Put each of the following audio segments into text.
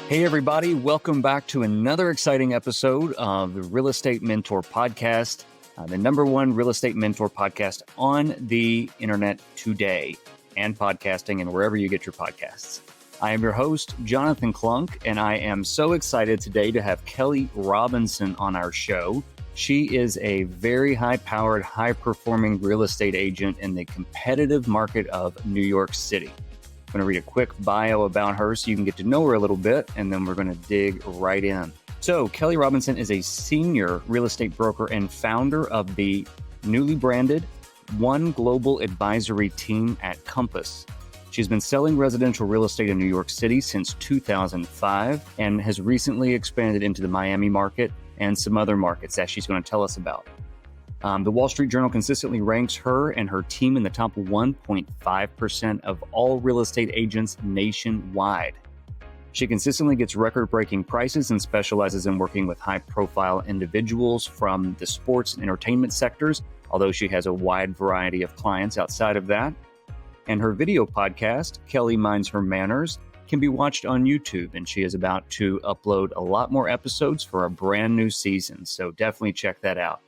Hey, everybody. Welcome back to another exciting episode of the Real Estate Mentor Podcast, the number one real estate mentor podcast on the internet today, and podcasting and wherever you get your podcasts. I am your host, Jonathan Klunk, and I am so excited today to have Kelly Robinson on our show. She is a very high-powered, high-performing real estate agent in the competitive market of New York City. I'm going to read a quick bio about her so you can get to know her a little bit, and then we're going to dig right in. So, Kelly Robinson is a senior real estate broker and founder of the newly branded One Global Advisory team at Compass. She's been selling residential real estate in New York City since 2005 and has recently expanded into the Miami market and some other markets that she's going to tell us about. The Wall Street Journal consistently ranks her and her team in the top 1.5% of all real estate agents nationwide. She consistently gets record-breaking prices and specializes in working with high-profile individuals from the sports and entertainment sectors, although she has a wide variety of clients outside of that. And her video podcast, Kelly Minds Her Manners, can be watched on YouTube, and she is about to upload a lot more episodes for a brand new season, so definitely check that out.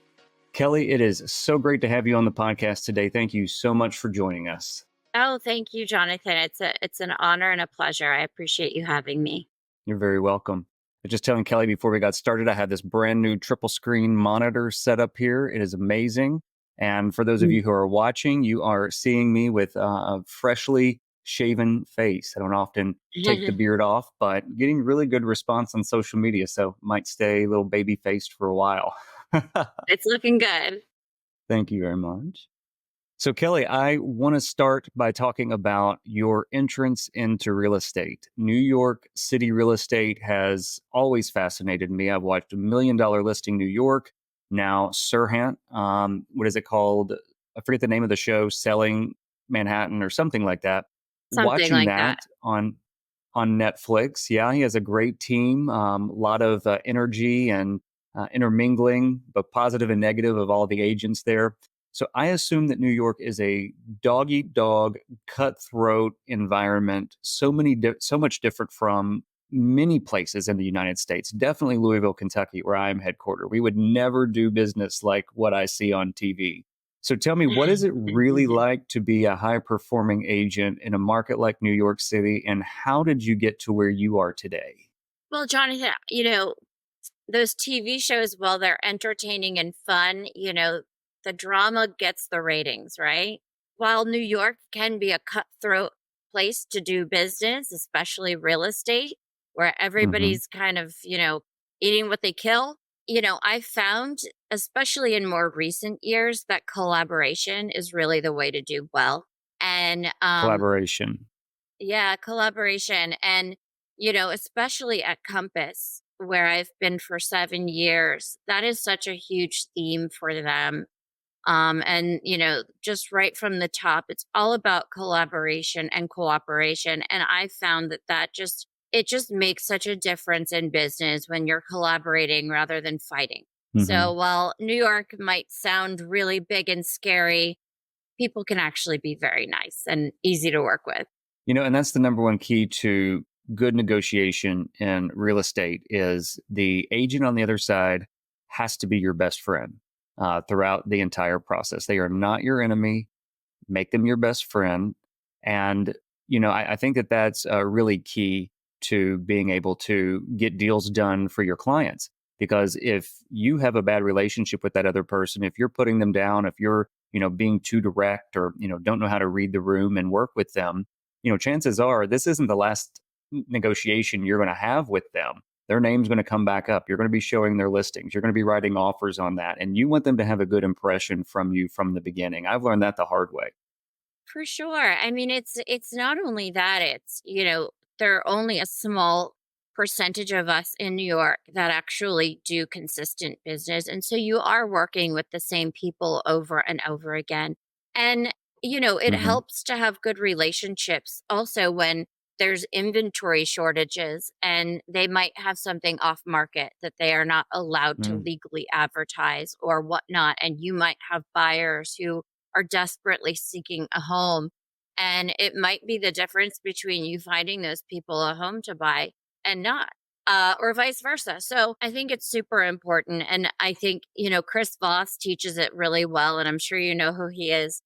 Kelly, it is so great to have you on the podcast today. Thank you so much for joining us. Oh, thank you, Jonathan. It's an honor and a pleasure. I appreciate you having me. You're very welcome. I was just telling Kelly before we got started, I have this brand new triple screen monitor set up here. It is amazing. And for those of you who are watching, you are seeing me with a freshly shaven face. I don't often take the beard off, but getting really good response on social media. So might stay a little baby faced for a while. It's looking good. Thank you very much. So, Kelly, I want to start by talking about your entrance into real estate. New York City real estate has always fascinated me. I've watched $1 Million Listing New York, now Sirhan. What is it called? I forget the name of the show, Selling Manhattan or something like that. Something Watching like that on Netflix. Yeah, he has a great team, a lot of energy and intermingling, but positive and negative of all the agents there. So I assume that New York is a dog-eat-dog, cutthroat environment, so much different from many places in the United States, definitely Louisville, Kentucky, where I'm headquartered. We would never do business like what I see on TV. So tell me, what is it really like to be a high-performing agent in a market like New York City, and how did you get to where you are today? Well, Jonathan, those TV shows, while they're entertaining and fun, the drama gets the ratings, right? While New York can be a cutthroat place to do business, especially real estate, where everybody's kind of, eating what they kill. I found, especially in more recent years, that collaboration is really the way to do well. And Collaboration. yeah, collaboration. And, especially at Compass, where I've been for 7 years, that is such a huge theme for them. And, just right from the top, it's all about collaboration and cooperation. And I found it just makes such a difference in business when you're collaborating rather than fighting. So while New York might sound really big and scary, people can actually be very nice and easy to work with. And that's the number one key to good negotiation in real estate is the agent on the other side has to be your best friend throughout the entire process. They are not your enemy. Make them your best friend. And, I think that that's really key to being able to get deals done for your clients. Because if you have a bad relationship with that other person, if you're putting them down, if you're, being too direct or, don't know how to read the room and work with them, chances are this isn't the last negotiation you're going to have with them. Their name's going to come back up. You're going to be showing their listings. You're going to be writing offers on that. And you want them to have a good impression from you from the beginning. I've learned that the hard way. For sure. I mean, it's not only that, there are only a small percentage of us in New York that actually do consistent business. And so you are working with the same people over and over again. And, it helps to have good relationships also when there's inventory shortages and they might have something off market that they are not allowed to legally advertise or whatnot. And you might have buyers who are desperately seeking a home. And it might be the difference between you finding those people a home to buy and not, or vice versa. So I think it's super important. And I think, Chris Voss teaches it really well. And I'm sure you know who he is.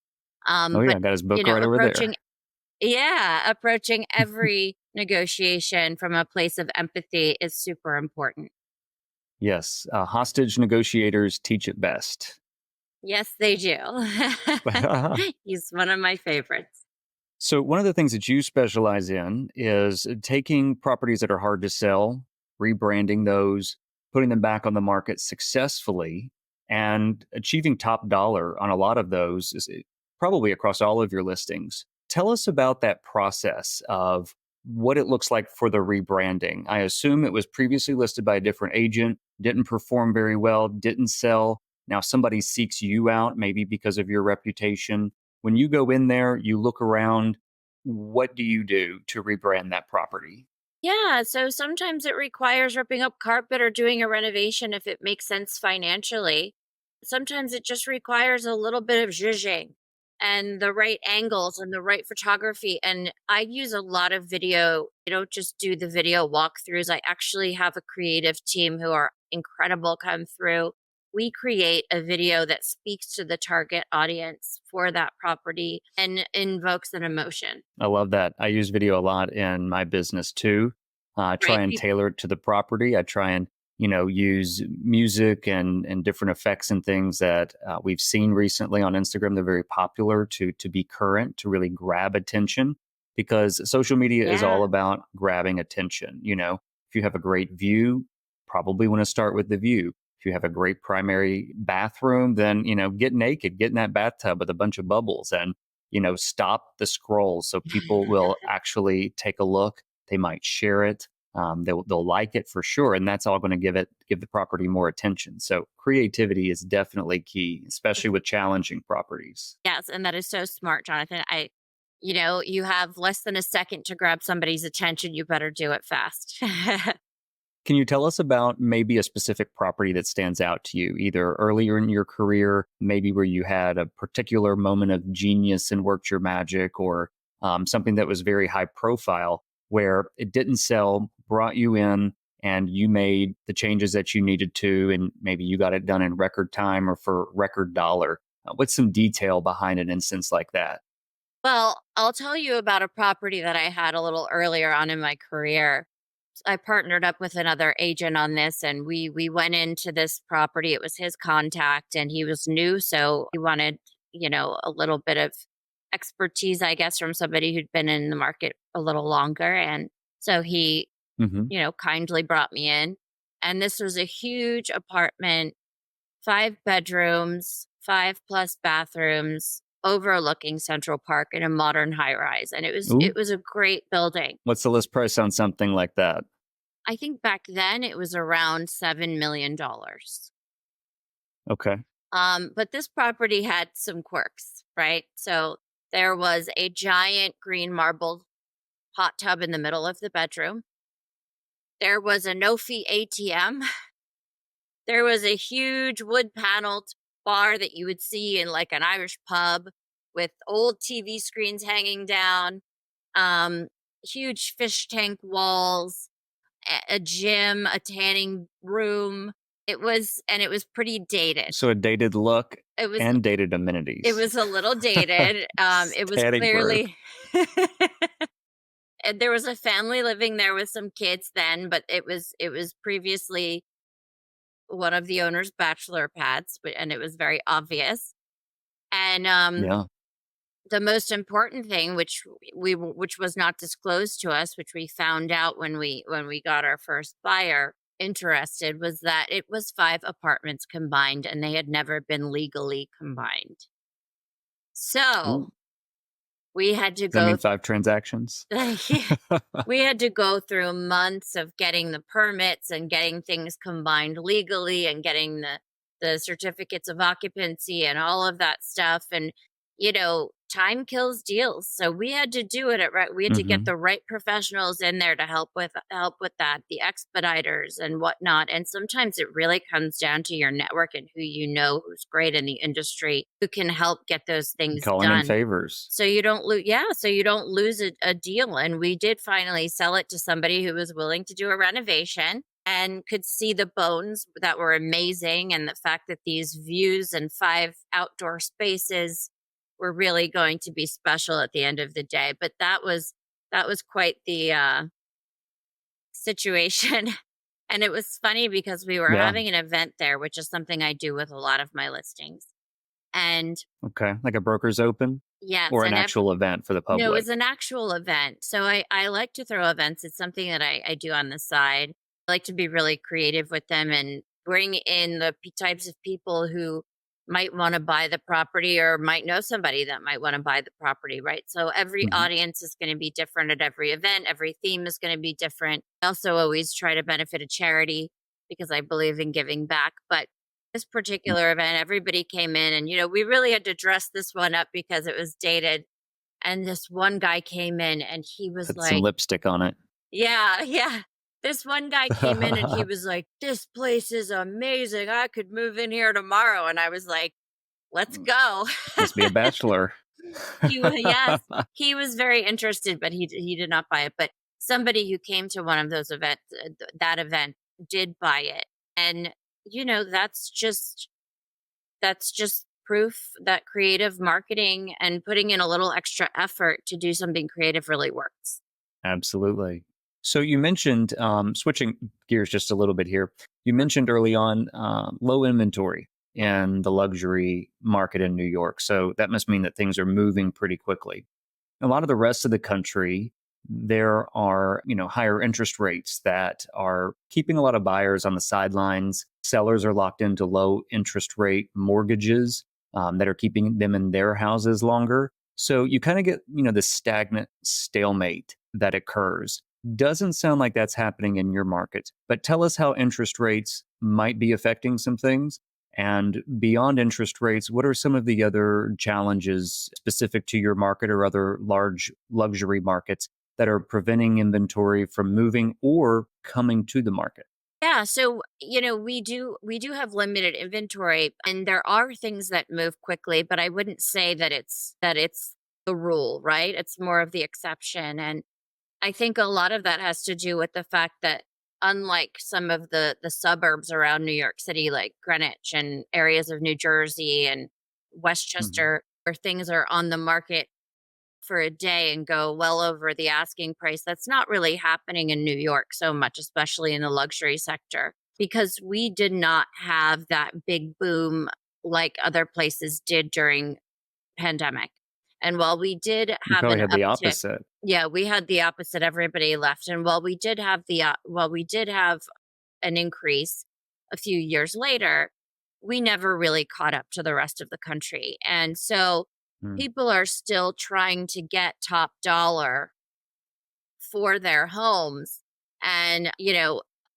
Oh yeah, But, I got his book right over approaching, there. yeah, approaching every negotiation from a place of empathy is super important. Yes, hostage negotiators teach it best. Yes, they do. He's one of my favorites. So, one of the things that you specialize in is taking properties that are hard to sell, rebranding those, putting them back on the market successfully, and achieving top dollar on a lot of those, probably across all of your listings. Tell us about that process of what it looks like for the rebranding. I assume it was previously listed by a different agent, didn't perform very well, didn't sell. Now somebody seeks you out, maybe because of your reputation. When you go in there, you look around, what do you do to rebrand that property? Yeah, so sometimes it requires ripping up carpet or doing a renovation if it makes sense financially. Sometimes it just requires a little bit of zhuzhing and the right angles and the right photography. And I use a lot of video. I don't just do the video walkthroughs. I actually have a creative team who are incredible come through. We create a video that speaks to the target audience for that property and invokes an emotion. I love that. I use video a lot in my business too. I try Right. and tailor it to the property. I try and use music and different effects and things that we've seen recently on Instagram. They're very popular to be current, to really grab attention, because social media is all Yeah. about grabbing attention. If you have a great view, probably want to start with the view. If you have a great primary bathroom, then get naked, get in that bathtub with a bunch of bubbles, and stop the scroll so people will actually take a look. They might share it. They'll like it for sure, and that's all going to give the property more attention. So creativity is definitely key, especially with challenging properties. Yes, and that is so smart, Jonathan. You have less than a second to grab somebody's attention. You better do it fast. Can you tell us about maybe a specific property that stands out to you, either earlier in your career, maybe where you had a particular moment of genius and worked your magic, or something that was very high profile where it didn't sell, brought you in, and you made the changes that you needed to, and maybe you got it done in record time or for record dollar? What's some detail behind an instance like that? Well, I'll tell you about a property that I had a little earlier on in my career. I partnered up with another agent on this, and we went into this property. It was his contact and he was new, so he wanted, a little bit of expertise, I guess, from somebody who'd been in the market a little longer. And so he, Hmm. kindly brought me in. And this was a huge apartment, 5 bedrooms, 5 plus bathrooms, overlooking Central Park in a modern high rise. And it was Ooh, it was a great building. what's the list price on something like that? I think back then it was around $7 million. Okay. But this property had some quirks, right? So there was a giant green marble hot tub in the middle of the bedroom. There was a no fee ATM. There was a huge wood paneled bar that you would see in like an Irish pub with old TV screens hanging down, um, huge fish tank walls, a gym, a tanning room. It was pretty dated. So a dated look It was and dated it amenities. was a little dated. It was Static room. clearly and there was a family living there with some kids then, but it was previously one of the owner's bachelor pads, and it was very obvious. And Yeah. the most important thing, which was not disclosed to us, which we found out when we got our first buyer interested, was that it was 5 apartments combined, and they had never been legally combined. So Ooh. we had to Does that go. mean 5 transactions? We had to go through months of getting the permits and getting things combined legally and getting the certificates of occupancy and all of that stuff. And, time kills deals. So we had to do it at right. We had to get Hmm. the right professionals in there to help with that, the expediters and whatnot. And sometimes it really comes down to your network and who you know who's great in the industry who can help get those things Calling in done. favors. So you don't lose, yeah. So you don't lose a deal. And we did finally sell it to somebody who was willing to do a renovation and could see the bones that were amazing, and the fact that these views and 5 outdoor spaces were really going to be special at the end of the day. But that was quite the situation. And it was funny because we were Yeah. having an event there, which is something I do with a lot of my listings. And Okay. Like a broker's open yes, or an and actual event for the no, it was public. an actual event. So I like to throw events. It's something that I do on the side. I like to be really creative with them and bring in the types of people who might want to buy the property or might know somebody that might want to buy the property, right? So every Hmm. audience is going to be different at every event. Every theme is going to be different. I also always try to benefit a charity because I believe in giving back. But this particular event, everybody came in and, we really had to dress this one up because it was dated, and this one guy came in and he was Put some like, lipstick on it. yeah, yeah. This one guy came in and he was like, "This place is amazing. I could move in here tomorrow." And I was like, "Let's go." Must be a bachelor. Yes, he was very interested, but he did not buy it. But somebody who came to one of those events, that event, did buy it. And that's just proof that creative marketing and putting in a little extra effort to do something creative really works. Absolutely. So you mentioned, switching gears just a little bit here, you mentioned early on low inventory in the luxury market in New York. So that must mean that things are moving pretty quickly. A lot of the rest of the country, there are, higher interest rates that are keeping a lot of buyers on the sidelines. Sellers are locked into low interest rate mortgages that are keeping them in their houses longer. So you kind of get, this stagnant stalemate that occurs. Doesn't sound like that's happening in your market, but tell us how interest rates might be affecting some things. And beyond interest rates, what are some of the other challenges specific to your market or other large luxury markets that are preventing inventory from moving or coming to the market? Yeah, so we do have limited inventory, and there are things that move quickly, but I wouldn't say that it's the rule, right? It's more of the exception. And I think a lot of that has to do with the fact that, unlike some of the suburbs around New York City, like Greenwich and areas of New Jersey and Mhm. Westchester, where things are on the market for a day and go well over the asking price, that's not really happening in New York so much, especially in the luxury sector, because we did not have that big boom like other places did during pandemic. And while we did You have probably an had the uptick, opposite. yeah, we had the opposite. Everybody left. And while we did have an increase a few years later, we never really caught up to the rest of the country. And so Mm. people are still trying to get top dollar for their homes. And,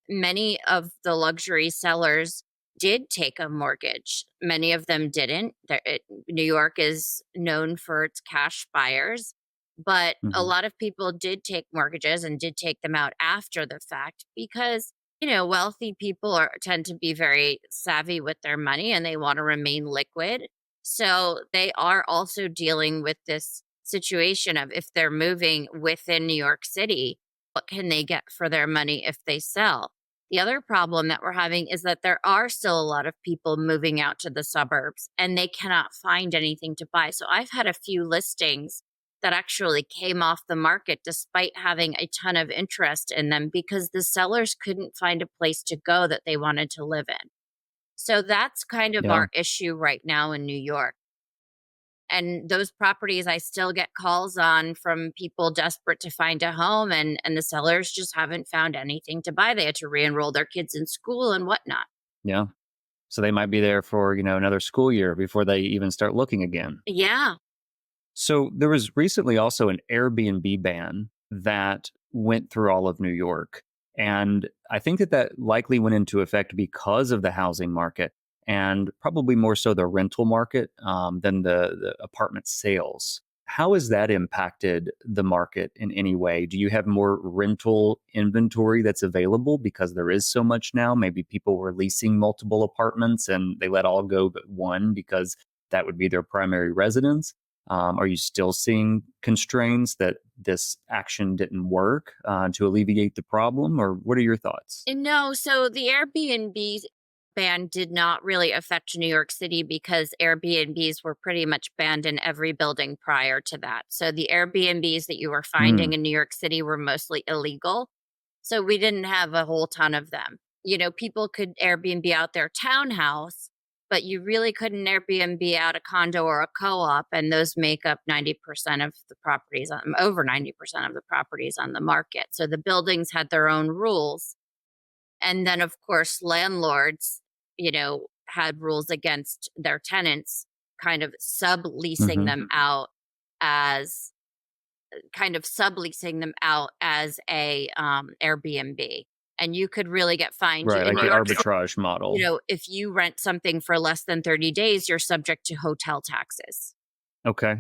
many of the luxury sellers did take a mortgage. Many of them didn't. New York is known for its cash buyers, but a Mhm. lot of people did take mortgages and did take them out after the fact because, wealthy people tend to be very savvy with their money and they want to remain liquid. So they are also dealing with this situation of, if they're moving within New York City, what can they get for their money if they sell? The other problem that we're having is that there are still a lot of people moving out to the suburbs and they cannot find anything to buy. So I've had a few listings that actually came off the market despite having a ton of interest in them because the sellers couldn't find a place to go that they wanted to live in. So that's kind of Yeah. our issue right now in New York. And those properties, I still get calls on from people desperate to find a home, and the sellers just haven't found anything to buy. They had to re-enroll their kids in school and whatnot. Yeah. So they might be there for, another school year before they even start looking again. Yeah. So there was recently also an Airbnb ban that went through all of New York. And I think that likely went into effect because of the housing market and probably more so the rental market than the apartment sales. How has that impacted the market in any way? Do you have more rental inventory that's available because there is so much now? Maybe people were leasing multiple apartments and they let all go but one because that would be their primary residence. Are you still seeing constraints that this action didn't work to alleviate the problem? Or what are your thoughts? No, so the Airbnb ban did not really affect New York City because Airbnbs were pretty much banned in every building prior to that. So the Airbnbs that you were finding Mm, in New York City were mostly illegal. So we didn't have a whole ton of them. People could Airbnb out their townhouse, but you really couldn't Airbnb out a condo or a co-op, and those make up 90% of the properties on over 90% of the properties on the market. So the buildings had their own rules. And then of course landlords, had rules against their tenants kind of subleasing hmm them out as as a Airbnb. And you could really get fined. Right, In like New the York City, arbitrage model. if you rent something for less than 30 days, you're subject to hotel taxes. Okay.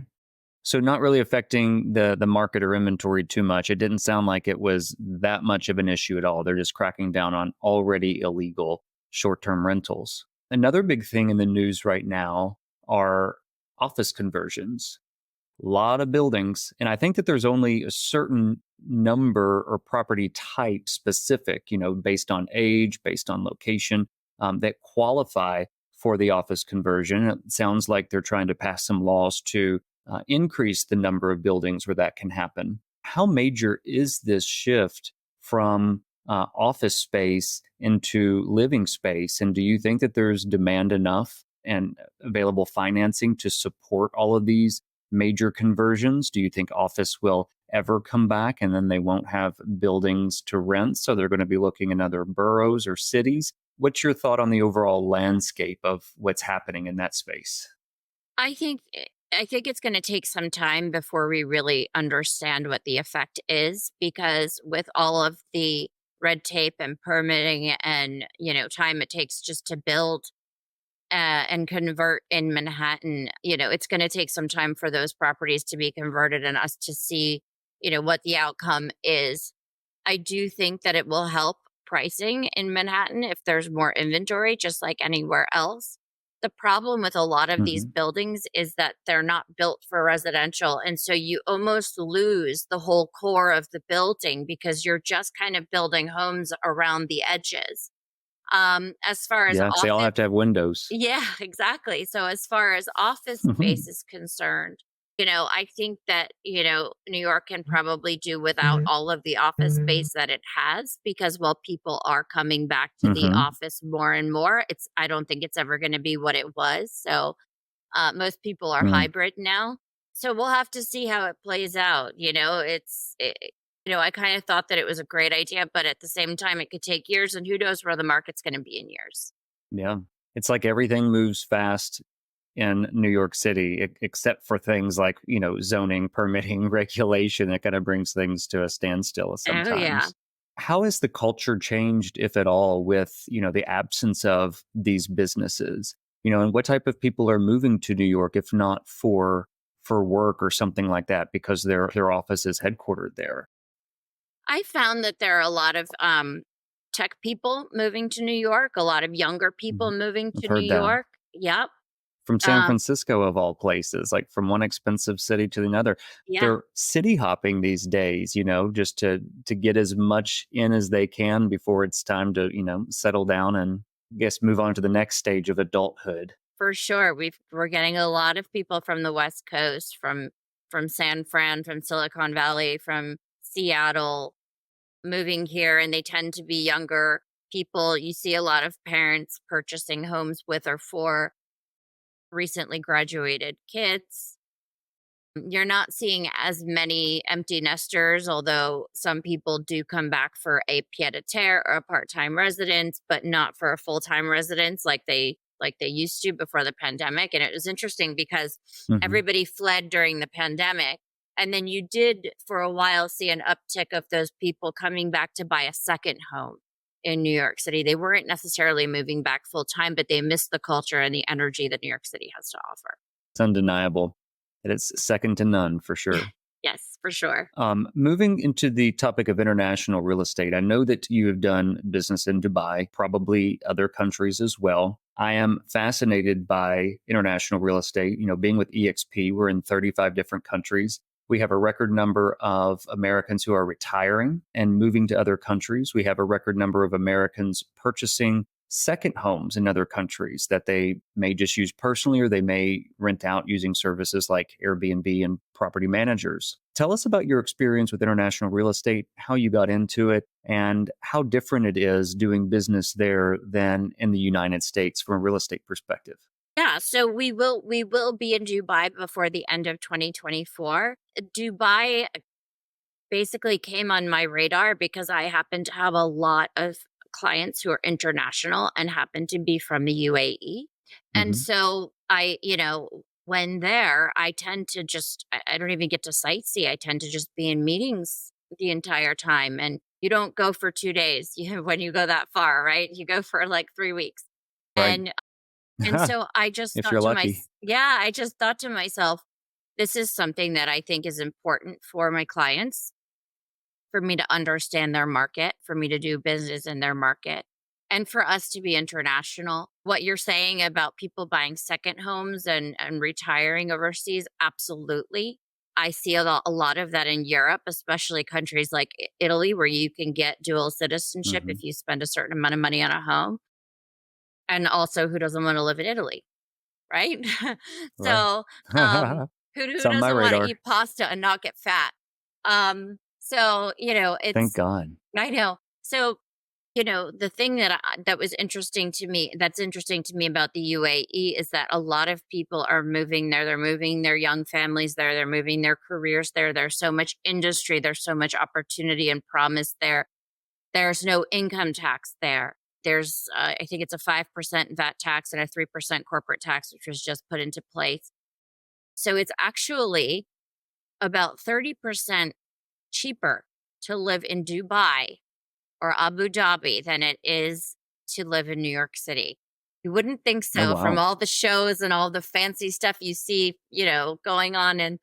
So not really affecting the market or inventory too much. It didn't sound like it was that much of an issue at all. They're just cracking down on already illegal short-term rentals. Another big thing in the news right now are office conversions. A lot of buildings, and I think that there's only a certain number or property type specific, based on age, based on location, that qualify for the office conversion. It sounds like they're trying to pass some laws to increase the number of buildings where that can happen. How major is this shift from office space into living space? And do you think that there's demand enough and available financing to support all of these major conversions? Do you think office will ever come back and then they won't have buildings to rent? So they're going to be looking in other boroughs or cities. What's your thought on the overall landscape of what's happening in that space? I think I think it's going to take some time before we really understand what the effect is, because with all of the red tape and permitting and time it takes just to build and convert in Manhattan, it's going to take some time for those properties to be converted and us to see what the outcome is. I do think that it will help pricing in Manhattan if there's more inventory, just like anywhere else. The problem with a lot of these hmm buildings is that they're not built for residential. And so you almost lose the whole core of the building because you're just kind of building homes around the edges. As far as Yeah, because they all office, have to have windows. yeah, exactly. So as far as office space hmm is concerned, I think that, New York can probably do without all of the office space that it has, because while people are coming back to the hmm office more and more, I don't think it's ever going to be what it was. So most people are mm hybrid now. So we'll have to see how it plays out. I kind of thought that it was a great idea, but at the same time, it could take years, and who knows where the market's going to be in years. Yeah. It's like everything moves fast in New York City, except for things like, zoning, permitting, regulation that kind of brings things to a standstill Oh, yeah. sometimes. How has the culture changed, if at all, with, the absence of these businesses? And what type of people are moving to New York, if not for work or something like that, because their office is headquartered there? I found that there are a lot of tech people moving to New York, a lot of younger people Mhm. moving I've to New heard that. York. Yep. From San Um, Francisco of all places, like from one expensive city to another. yeah, They're city hopping these days, just to get as much in as they can before it's time to, settle down and guess move on to the next stage of adulthood. for sure. We're getting a lot of people from the West Coast, from San Fran, from Silicon Valley, from Seattle, moving here, and they tend to be younger people. You see a lot of parents purchasing homes with or for recently graduated kids. You're not seeing as many empty nesters, although some people do come back for a pied a terre or a part-time residence, but not for a full-time residence like they used to before the pandemic. And it was interesting because hmm everybody fled during the pandemic. And then you did for a while see an uptick of those people coming back to buy a second home in New York City. They weren't necessarily moving back full time, but they missed the culture and the energy that New York City has to offer. It's undeniable. That it's second to none for sure. Yes, for sure. Moving into the topic of international real estate, I know that you have done business in Dubai, probably other countries as well. I am fascinated by international real estate. Being with EXP, we're in 35 different countries. We have a record number of Americans who are retiring and moving to other countries. We have a record number of Americans purchasing second homes in other countries that they may just use personally or they may rent out using services like Airbnb and property managers. Tell us about your experience with international real estate, how you got into it, and how different it is doing business there than in the United States from a real estate perspective. Yeah, so we will be in Dubai before the end of 2024. Dubai basically came on my radar because I happen to have a lot of clients who are international and happen to be from the UAE. And Hmm. so when there, I tend to just, I don't even get to sightsee. I tend to just be in meetings the entire time. And you don't go for 2 days when you go that far, right? You go for like 3 weeks. Right. And so I just If you're thought to my lucky. yeah, I just thought to myself, this is something that I think is important for my clients, for me to understand their market, for me to do business in their market, and for us to be international. What you're saying about people buying second homes and retiring overseas, absolutely. I see a lot of that in Europe, especially countries like Italy, where you can get dual citizenship Hmm. if you spend a certain amount of money on a home. And also, who doesn't want to live in Italy? Right? Right. So, um, It's who on my doesn't wanna radar. eat pasta and not get fat? So, Thank it's God. I know. So, the thing that was interesting to me that's interesting to me about the UAE is that a lot of people are moving there. They're moving their young families there. They're moving their careers there. There's so much industry. There's so much opportunity and promise there. There's no income tax there. There's, I think it's a 5% VAT tax and a 3% corporate tax, which was just put into place. So it's actually about 30% cheaper to live in Dubai or Abu Dhabi than it is to live in New York City. You wouldn't think Oh, so from wow. all the shows and all the fancy stuff you see, going on. And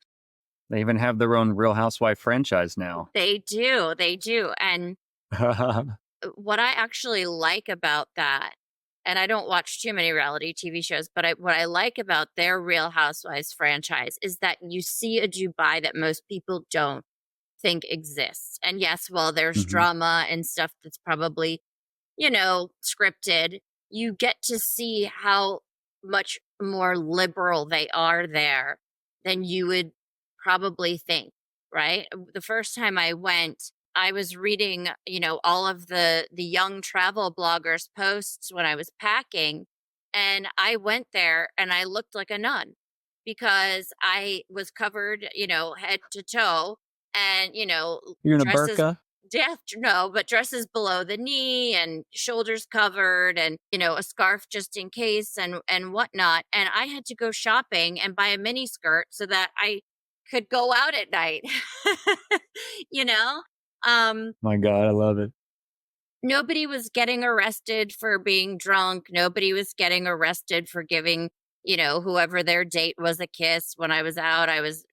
They even have their own Real Housewife franchise now. they do. And what I actually like about that, and I don't watch too many reality TV shows, but what I like about their Real Housewives franchise is that you see a Dubai that most people don't think exists. And yes, while there's Hmm. drama and stuff that's probably, scripted, you get to see how much more liberal they are there than you would probably think, right? The first time I went, I was reading, all of the young travel bloggers posts when I was packing, and I went there and I looked like a nun because I was covered, head to toe, and You're in a dresses burqa? yeah, no, but dresses below the knee and shoulders covered and, a scarf just in case and whatnot. And I had to go shopping and buy a mini skirt so that I could go out at night. you know? Um, My God, I love it. Nobody was getting arrested for being drunk. Nobody was getting arrested for giving, whoever their date was a kiss. When I was out, I was,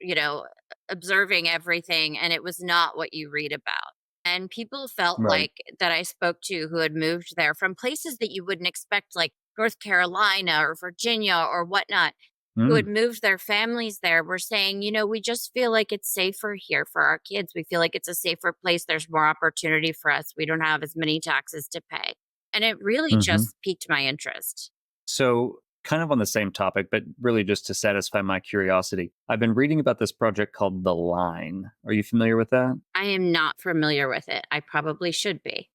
observing everything, and it was not what you read about. And people felt Right. like that I spoke to who had moved there from places that you wouldn't expect, like North Carolina or Virginia or whatnot, who had Mm. moved their families there were saying, we just feel like it's safer here for our kids. We feel like it's a safer place. There's more opportunity for us. We don't have as many taxes to pay. And it really Hmm. just piqued my interest. So, kind of on the same topic, but really just to satisfy my curiosity, I've been reading about this project called The Line. Are you familiar with that? I am not familiar with it. I probably should be.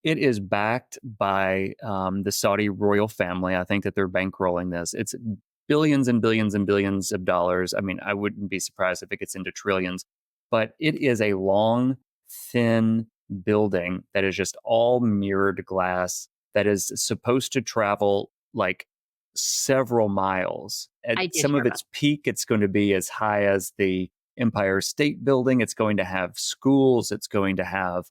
It is backed by the Saudi royal family. I think that they're bankrolling this. It's billions and billions and billions of dollars. I mean, I wouldn't be surprised if it gets into trillions, but it is a long, thin building that is just all mirrored glass that is supposed to travel like several miles. At I did some hear of about its peak, it's going to be as high as the Empire State Building. It's going to have schools. It's going to have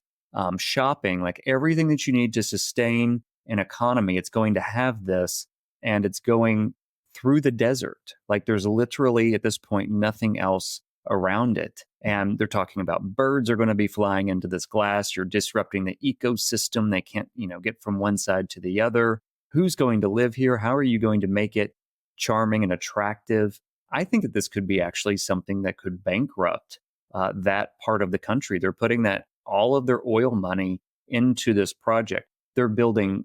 shopping, like everything that you need to sustain an economy. It's going to have this, and it's going through the desert. Like there's literally at this point nothing else around it. And they're talking about birds are going to be flying into this glass. You're disrupting the ecosystem. They can't, get from one side to the other. Who's going to live here? How are you going to make it charming and attractive? I think that this could be actually something that could bankrupt that part of the country. They're putting that all of their oil money into this project. They're building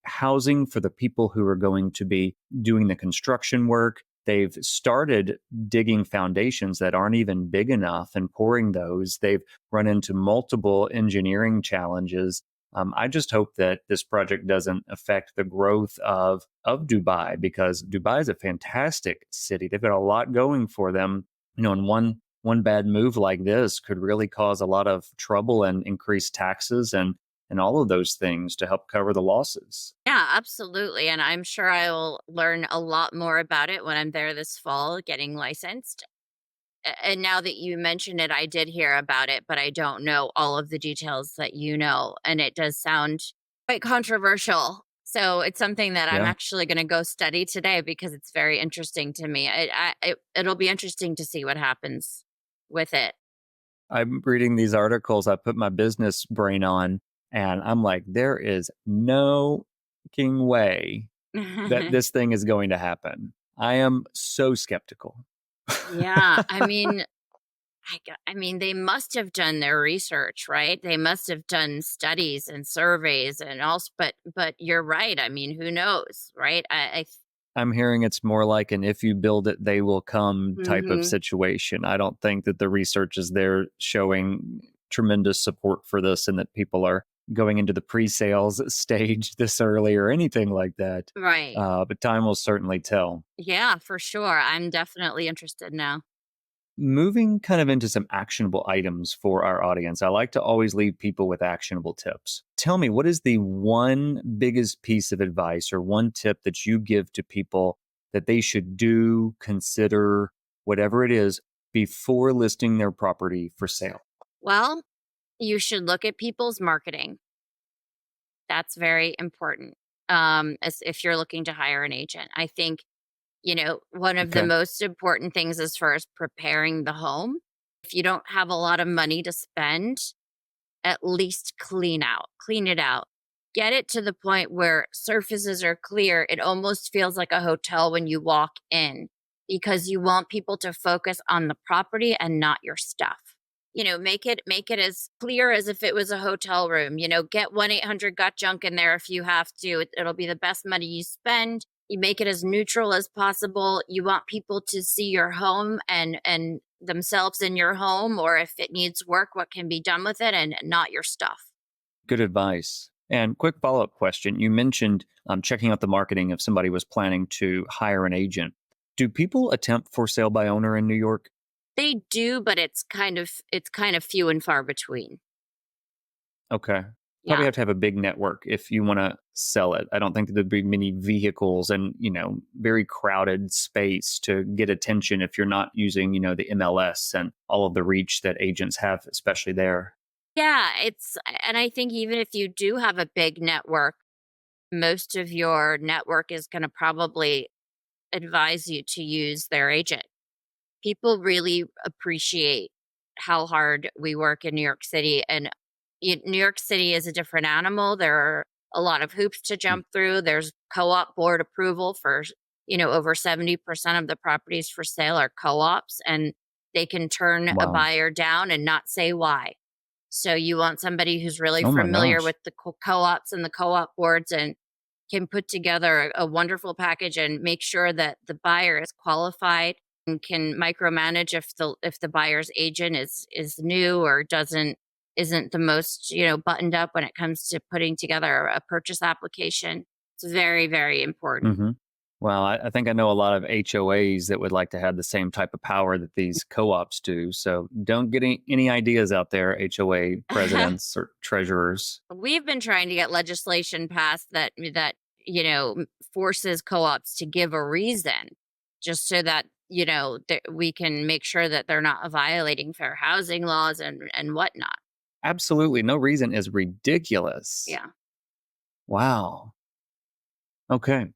housing for the people who are going to be doing the construction work. They've started digging foundations that aren't even big enough and pouring those. They've run into multiple engineering challenges. I just hope that this project doesn't affect the growth of Dubai, because Dubai is a fantastic city. They've got a lot going for them. And one bad move like this could really cause a lot of trouble and increase taxes and all of those things to help cover the losses. Yeah, absolutely. And I'm sure I will learn a lot more about it when I'm there this fall getting licensed. And now that you mention it, I did hear about it, but I don't know all of the details that you know. And it does sound quite controversial. So it's something that I'm Yeah. actually going to go study today because it's very interesting to me. It'll be interesting to see what happens with it. I'm reading these articles. I put my business brain on, and I'm like, there is no fucking way that this thing is going to happen. I am so skeptical. Yeah, I mean, they must have done their research, right? They must have done studies and surveys and also, but you're right. I mean, who knows, right? I'm hearing it's more like an if you build it, they will come type of Mhm. situation. I don't think that the research is there showing tremendous support for this and that people are going into the pre sales stage this early or anything like that. Right. But time will certainly tell. Yeah, for sure. I'm definitely interested now. Moving kind of into some actionable items for our audience, I like to always leave people with actionable tips. Tell me, what is the one biggest piece of advice or one tip that you give to people that they should do, consider, whatever it is, before listing their property for sale? Well, you should look at people's marketing. That's very important. As if you're looking to hire an agent. I think, one of the Okay. most important things as far as preparing the home, if you don't have a lot of money to spend, at least clean it out. Get it to the point where surfaces are clear. It almost feels like a hotel when you walk in because you want people to focus on the property and not your stuff. Make it as clear as if it was a hotel room. Get 1-800 got junk in there if you have to. It'll be the best money you spend. You make it as neutral as possible. You want people to see your home and themselves in your home, or if it needs work, what can be done with it, and not your stuff. Good advice. And quick follow up question. You mentioned checking out the marketing if somebody was planning to hire an agent. Do people attempt for sale by owner in New York? They do, but it's kind of few and far between. Okay. Probably Yeah. have to have a big network if you want to sell it. I don't think that there'd be many vehicles and, very crowded space to get attention if you're not using, the MLS and all of the reach that agents have, especially there. Yeah, and I think even if you do have a big network, most of your network is going to probably advise you to use their agent. People really appreciate how hard we work in New York City. And New York City is a different animal. There are a lot of hoops to Mm. jump through. There's co op board approval for, over 70% of the properties for sale are co ops, and they can turn a Wow. buyer down and not say why. So you want somebody who's really Oh my familiar with gosh. the co-ops and the co-op boards and can put together a wonderful package and make sure that the buyer is qualified and can micromanage if the buyer's agent is new or isn't the most buttoned up when it comes to putting together a purchase application. It's very, very important. Hmm. Well, I think I know a lot of HOAs that would like to have the same type of power that these co ops do. So don't get any ideas out there, HOA presidents or treasurers. We've been trying to get legislation passed that forces co-ops to give a reason, just so that we can make sure that they're not violating fair housing laws and whatnot. Absolutely. No reason is ridiculous. Yeah. Wow. Okay.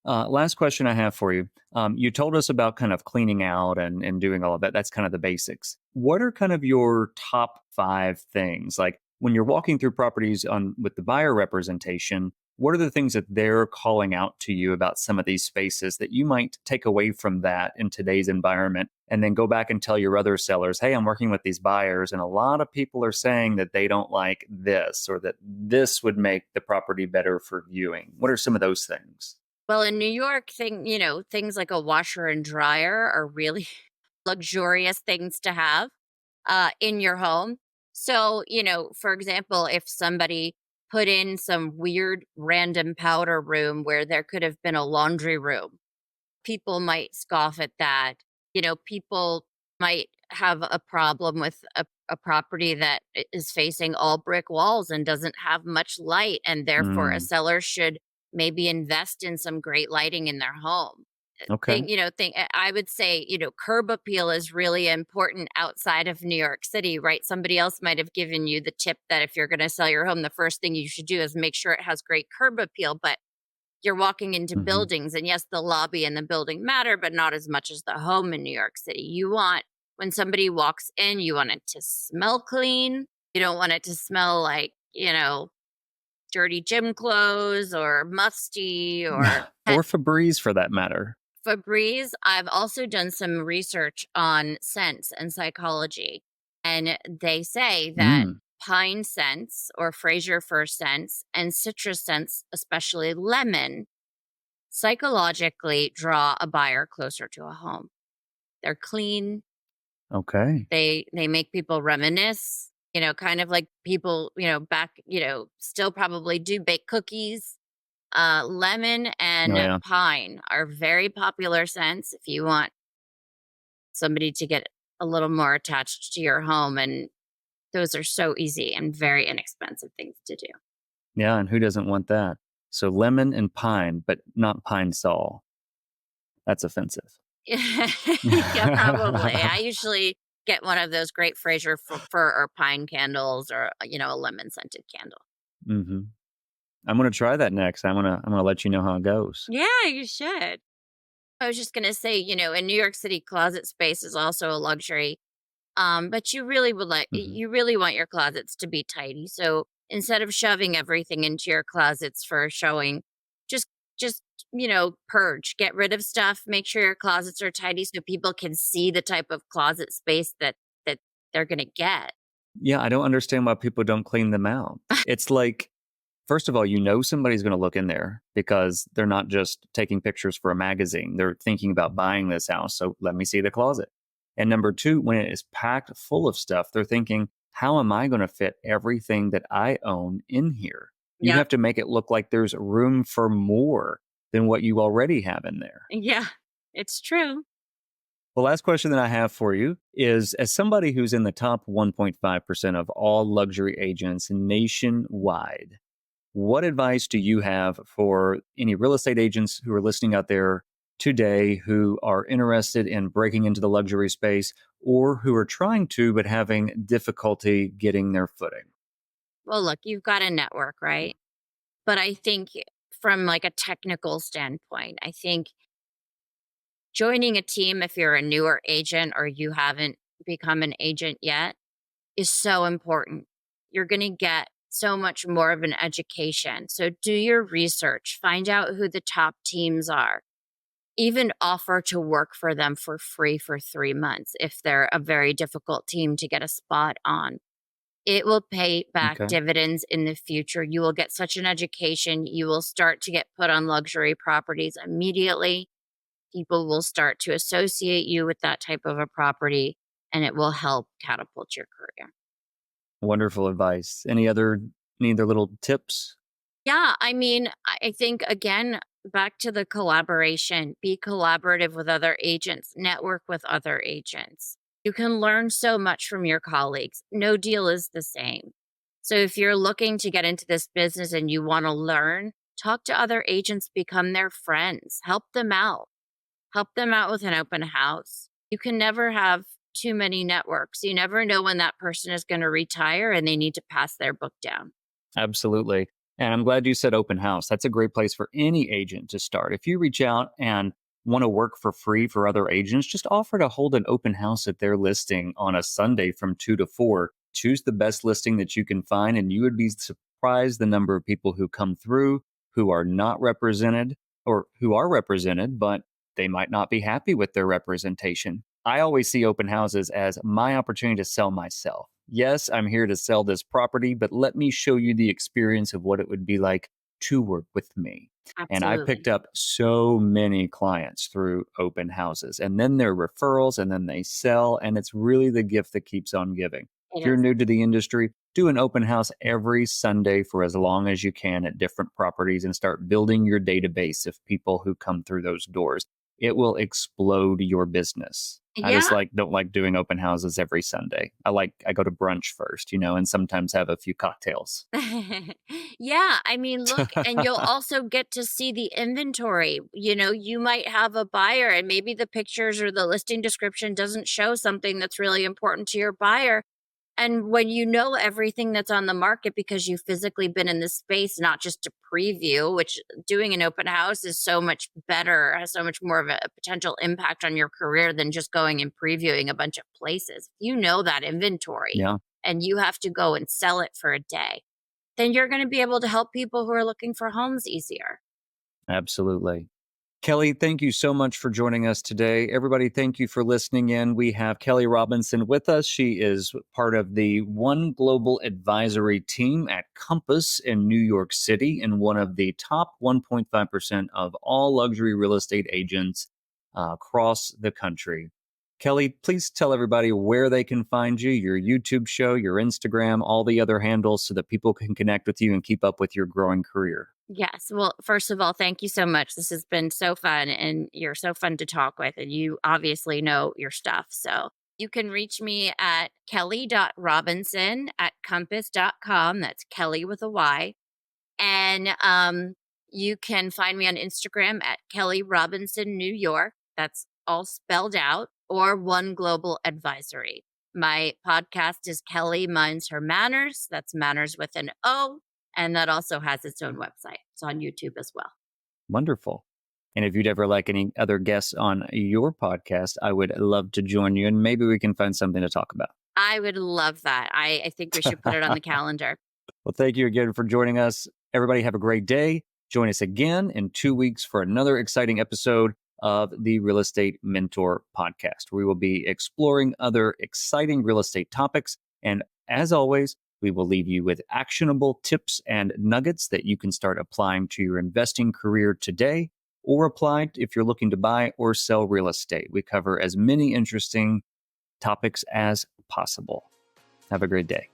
Last question I have for you. You told us about kind of cleaning out and doing all of that. That's kind of the basics. What are kind of your top five things? Like when you're walking through properties on with the buyer representation, what are the things that they're calling out to you about some of these spaces that you might take away from that in today's environment and then go back and tell your other sellers, hey, I'm working with these buyers and a lot of people are saying that they don't like this or that this would make the property better for viewing. What are some of those things? Well, in New York, things like a washer and dryer are really luxurious things to have in your home. So, for example, if somebody put in some weird random powder room where there could have been a laundry room, people might scoff at that. People might have a problem with a property that is facing all brick walls and doesn't have much light, and therefore a Mm, seller should maybe invest in some great lighting in their home. okay. I would say, curb appeal is really important outside of New York City, right? Somebody else might have given you the tip that if you're going to sell your home, the first thing you should do is make sure it has great curb appeal. But you're walking into Hmm. buildings, and yes, the lobby and the building matter, but not as much as the home in New York City. When somebody walks in, you want it to smell clean. You don't want it to smell like, dirty gym clothes or musty or Or Febreze for that matter. Febreze. I've also done some research on scents and psychology, and they say that Mm, pine scents or Fraser fir scents and citrus scents, especially lemon, psychologically draw a buyer closer to a home. They're clean. okay. They make people reminisce, kind of like people, back, still probably do bake cookies. Lemon Oh, and yeah. pine are very popular scents if you want somebody to get a little more attached to your home. And those are so easy and very inexpensive things to do. Yeah, and who doesn't want that? So lemon and pine, but not pine sol. That's offensive. Yeah, probably. I usually get one of those great Fraser fir or pine candles or, a lemon scented candle. Hmm. I'm gonna try that next. I'm gonna let you know how it goes. Yeah, you should. I was just going to say, in New York City, closet space is also a luxury. But Hmm. you really want your closets to be tidy. So instead of shoving everything into your closets for showing, just just purge, get rid of stuff, make sure your closets are tidy so people can see the type of closet space that they're gonna get. Yeah, I don't understand why people don't clean them out. It's like, first of all, somebody's going to look in there because they're not just taking pictures for a magazine. They're thinking about buying this house. So let me see the closet. And number two, when it is packed full of stuff, they're thinking, how am I going to fit everything that I own in here? You Yep. have to make it look like there's room for more than what you already have in there. Yeah, it's true. The last question that I have for you is, as somebody who's in the top 1.5% of all luxury agents nationwide, what advice do you have for any real estate agents who are listening out there today who are interested in breaking into the luxury space or who are trying to but having difficulty getting their footing? Well, look, you've got a network, right? But I think from like a technical standpoint, I think joining a team if you're a newer agent or you haven't become an agent yet is so important. You're going to get so much more of an education. So do your research, find out who the top teams are, even offer to work for them for free for 3 months if they're a very difficult team to get a spot on. It will pay back Okay. dividends in the future. You will get such an education. You will start to get put on luxury properties immediately. People will start to associate you with that type of a property, and it will help catapult your career. Wonderful advice. Any other little tips? Yeah, I mean, I think again, back to the collaboration, be collaborative with other agents, network with other agents. You can learn so much from your colleagues. No deal is the same. So if you're looking to get into this business and you want to learn, talk to other agents, become their friends, help them out. Help them out with an open house. You can never have too many networks. You never know when that person is going to retire and they need to pass their book down. Absolutely. And I'm glad you said open house. That's a great place for any agent to start. If you reach out and want to work for free for other agents, just offer to hold an open house at their listing on a Sunday from 2 to 4. Choose the best listing that you can find, and you would be surprised the number of people who come through who are not represented or who are represented, but they might not be happy with their representation. I always see open houses as my opportunity to sell myself. Yes, I'm here to sell this property, but let me show you the experience of what it would be like to work with me. And I picked Absolutely. up so many clients through open houses, and then their referrals, and then they sell. And it's really the gift that keeps on giving. It If you're is. new to the industry, do an open house every Sunday for as long as you can at different properties and start building your database of people who come through those doors. It will explode your business. I just Yeah. don't like doing open houses every Sunday. I go to brunch first, and sometimes have a few cocktails. Yeah, I mean, look, and you'll also get to see the inventory. You might have a buyer and maybe the pictures or the listing description doesn't show something that's really important to your buyer. And when you know everything that's on the market because you've physically been in this space, not just to preview, which doing an open house is so much better, has so much more of a potential impact on your career than just going and previewing a bunch of places. If you know that inventory Yeah, and you have to go and sell it for a day, then you're going to be able to help people who are looking for homes easier. absolutely. Kelly, thank you so much for joining us today. Everybody, thank you for listening in. We have Kelly Robinson with us. She is part of the One Global Advisory team at Compass in New York City and one of the top 1.5% of all luxury real estate agents across the country. Kelly, please tell everybody where they can find you, your YouTube show, your Instagram, all the other handles so that people can connect with you and keep up with your growing career. Yes. Well, first of all, thank you so much. This has been so fun and you're so fun to talk with. And you obviously know your stuff. So you can reach me at kelly.robinson@compass.com. That's Kelly with a Y. And you can find me on Instagram at Kelly Robinson New York. That's all spelled out, or One Global Advisory. My podcast is Kelly Minds Her Manners. That's manners with an O. And that also has its own website. It's on YouTube as well. Wonderful. And if you'd ever like any other guests on your podcast, I would love to join you and maybe we can find something to talk about. I would love that. I think we should put it on the calendar. Well, thank you again for joining us. Everybody have a great day. Join us again in 2 weeks for another exciting episode of the Real Estate Mentor podcast. We will be exploring other exciting real estate topics. And as always, we will leave you with actionable tips and nuggets that you can start applying to your investing career today or apply if you're looking to buy or sell real estate. We cover as many interesting topics as possible. Have a great day.